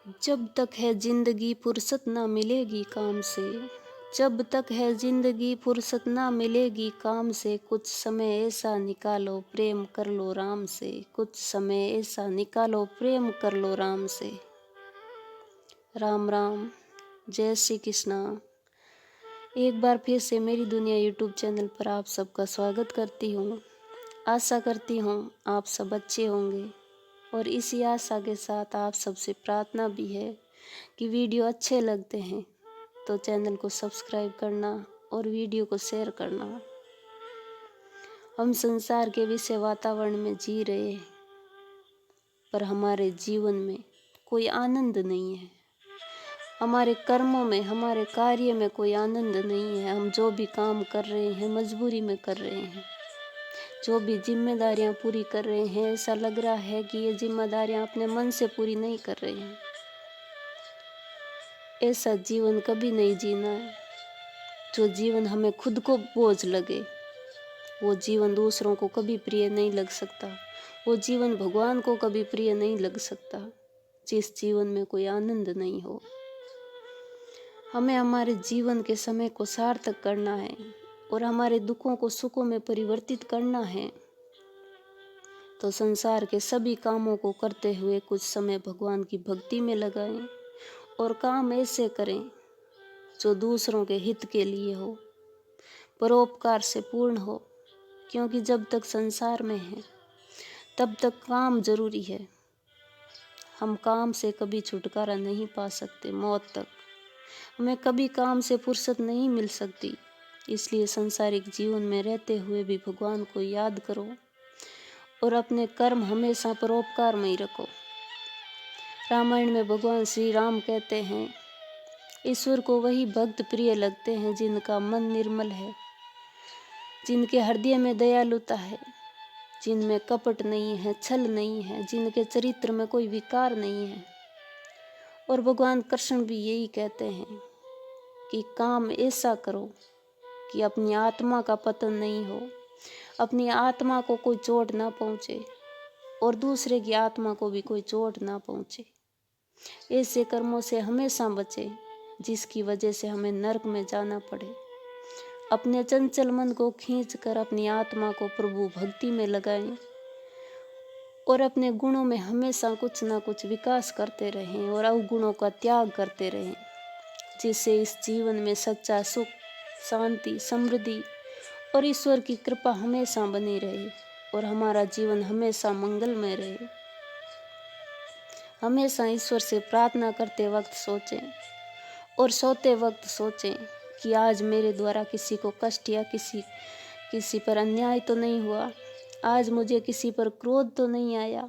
जब तक है जिंदगी फुर्सत ना मिलेगी काम से। जब तक है जिंदगी फुर्सत ना मिलेगी काम से। कुछ समय ऐसा निकालो प्रेम कर लो राम से। कुछ समय ऐसा निकालो प्रेम कर लो राम से। राम राम, जय श्री कृष्णा। एक बार फिर से मेरी दुनिया यूट्यूब चैनल पर आप सबका स्वागत करती हूँ। आशा करती हूँ आप सब अच्छे होंगे और इसी आशा के साथ आप सबसे प्रार्थना भी है कि वीडियो अच्छे लगते हैं तो चैनल को सब्सक्राइब करना और वीडियो को शेयर करना। हम संसार के विषय वातावरण में जी रहे हैं पर हमारे जीवन में कोई आनंद नहीं है। हमारे कर्मों में, हमारे कार्य में कोई आनंद नहीं है। हम जो भी काम कर रहे हैं मजबूरी में कर रहे हैं। जो भी जिम्मेदारियां पूरी कर रहे हैं ऐसा लग रहा है कि ये जिम्मेदारियां अपने मन से पूरी नहीं कर रहे हैं। ऐसा जीवन कभी नहीं जीना है। जो जीवन हमें खुद को बोझ लगे वो जीवन दूसरों को कभी प्रिय नहीं लग सकता। वो जीवन भगवान को कभी प्रिय नहीं लग सकता जिस जीवन में कोई आनंद नहीं हो। हमें हमारे जीवन के समय को सार्थक करना है और हमारे दुखों को सुखों में परिवर्तित करना है। तो संसार के सभी कामों को करते हुए कुछ समय भगवान की भक्ति में लगाएं और काम ऐसे करें जो दूसरों के हित के लिए हो, परोपकार से पूर्ण हो। क्योंकि जब तक संसार में है तब तक काम जरूरी है। हम काम से कभी छुटकारा नहीं पा सकते, मौत तक हमें कभी काम से फुर्सत नहीं मिल सकती। इसलिए संसारिक जीवन में रहते हुए भी भगवान को याद करो और अपने कर्म हमेशा परोपकार में ही रखो। रामायण में भगवान श्री राम कहते हैं, ईश्वर को वही भक्त प्रिय लगते हैं जिनका मन निर्मल है, जिनके हृदय में दयालुता है, जिनमें कपट नहीं है, छल नहीं है, जिनके चरित्र में कोई विकार नहीं है। और भगवान कृष्ण भी यही कहते हैं कि काम ऐसा करो कि अपनी आत्मा का पतन नहीं हो, अपनी आत्मा को कोई चोट ना पहुँचे और दूसरे की आत्मा को भी कोई चोट ना पहुँचे। ऐसे कर्मों से हमेशा बचे जिसकी वजह से हमें नरक में जाना पड़े। अपने चंचल मन को खींचकर अपनी आत्मा को प्रभु भक्ति में लगाएं और अपने गुणों में हमेशा कुछ ना कुछ विकास करते रहें और अवगुणों का त्याग करते रहें, जिससे इस जीवन में सच्चा सुख, शांति, समृद्धि और ईश्वर की कृपा हमेशा बनी रहे और हमारा जीवन हमेशा मंगलमय रहे। हमेशा ईश्वर से प्रार्थना करते वक्त सोचें और सोते वक्त सोचें कि आज मेरे द्वारा किसी को कष्ट या किसी पर अन्याय तो नहीं हुआ। आज मुझे किसी पर क्रोध तो नहीं आया।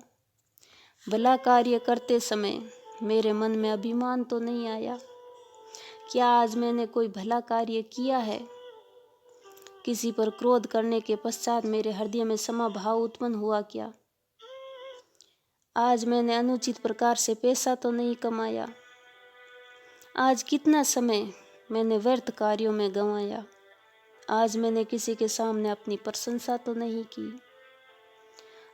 भला कार्य करते समय मेरे मन में अभिमान तो नहीं आया। क्या आज मैंने कोई भला कार्य किया है? किसी पर क्रोध करने के पश्चात मेरे हृदय में समभाव उत्पन्न हुआ क्या? आज मैंने अनुचित प्रकार से पैसा तो नहीं कमाया। आज कितना समय मैंने व्यर्थ कार्यों में गंवाया। आज मैंने किसी के सामने अपनी प्रशंसा तो नहीं की।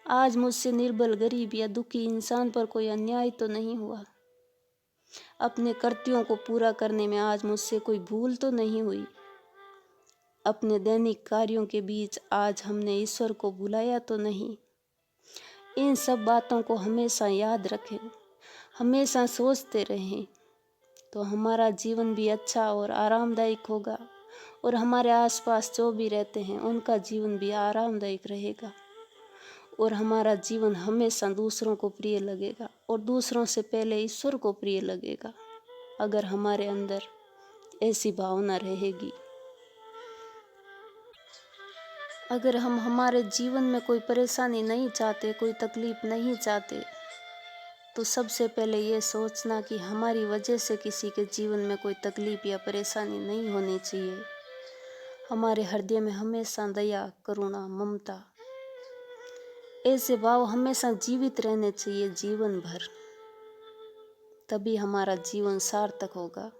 आज मुझसे निर्बल, गरीब या दुखी इंसान पर कोई अन्याय तो नहीं हुआ। अपने कर्तव्यों को पूरा करने में आज मुझसे कोई भूल तो नहीं हुई। अपने दैनिक कार्यों के बीच आज हमने ईश्वर को बुलाया तो नहीं। इन सब बातों को हमेशा याद रखें, हमेशा सोचते रहें तो हमारा जीवन भी अच्छा और आरामदायक होगा और हमारे आसपास जो भी रहते हैं उनका जीवन भी आरामदायक रहेगा और हमारा जीवन हमेशा दूसरों को प्रिय लगेगा और दूसरों से पहले ईश्वर को प्रिय लगेगा अगर हमारे अंदर ऐसी भावना रहेगी। अगर हम हमारे जीवन में कोई परेशानी नहीं चाहते, कोई तकलीफ नहीं चाहते, तो सबसे पहले ये सोचना कि हमारी वजह से किसी के जीवन में कोई तकलीफ या परेशानी नहीं होनी चाहिए। हमारे हृदय में हमेशा दया, करुणा, ममता, ऐसे भाव हमेशा जीवित रहने चाहिए जीवन भर। तभी हमारा जीवन सार्थक होगा।